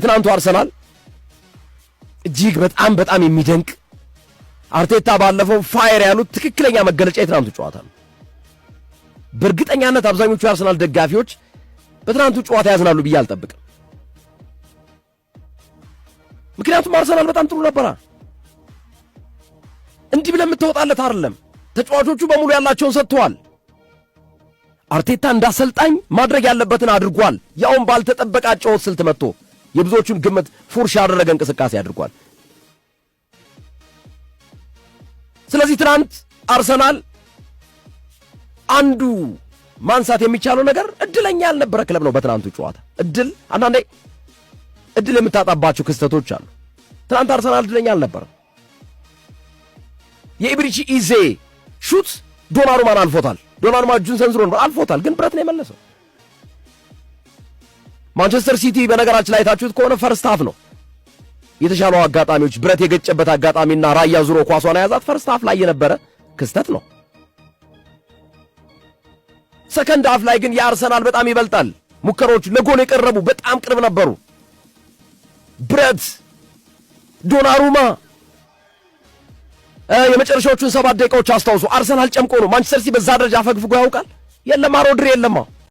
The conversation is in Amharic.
ትናንቱ አርሰናል እጅግ በጣም የሚደንቅ አርቴታ ባለፈው ፋየር ያሉት ትክክለኛ መገለጫ የትናንቱ ጨዋታ ነው። በእርግጠኛነት አብዛኞቹ የአርሰናል ደጋፊዎች በትናንቱ ጨዋታ ያዝናሉ ብዬ አልጠብቅም። ምክንያቱም አርሰናል በጣም ጥሩ ነበር። እንዲህ ብለን የምትወጣለት አይደለም። ተጫዋቾቹ በሙሉ ያላቸውን ሰጥተዋል። አርቴታ እንዳሰልጣኝ ማድረግ ያለበትን አድርጓል። ያውም ባልተጠበቀ አጨዋወት ስልት መጥቶ የብዙዎቹን ግምት ፉርሽ ያደረገ እንቅስቃሴ አድርጓል። ስለዚህ ትናንት አርሰናል አንዱ ማንሳት የሚቻለው ነገር እድለኛ ያልነበረ ክለብ ነው። በትናንቱ ጨዋታ አንዳንዴ እድል የምታጣባቸው ክስተቶች አሉ። ትናንት አርሰናል እድለኛ አልነበረም። የኢብሪቺ ኢዜ ሹት ዶናሩማን አልፎታል። ዶናሩማ እጁን ሰንዝሮ አልፎታል፣ ግን ብረት ነው የመለሰው። ማንቸስተር ሲቲ በነገራችን ላይ ታችሁት ከሆነ ፈርስት ሃፍ ነው የተሻለው አጋጣሚዎች ብረት የገጨበት አጋጣሚና ራያ ዙሮ ኳሷን ያዛት ፈርስት ሃፍ ላይ የነበረ ክስተት ነው። ሰከንድ ሃፍ ላይ ግን የአርሰናል በጣም ይበልጣል። ሙከራዎቹ ለጎል የቀረቡ በጣም ቅርብ ነበሩ። ብረት ዶናሩማ የመጨረሻዎቹን 7 ደቂቃዎች አስታውሱ። አርሰናል ጨምቆ ነው። ማንቸስተር ሲቲ በዛ ደረጃ አፈግፍጎ ያውቃል? የለማ ሮድሪ የለማ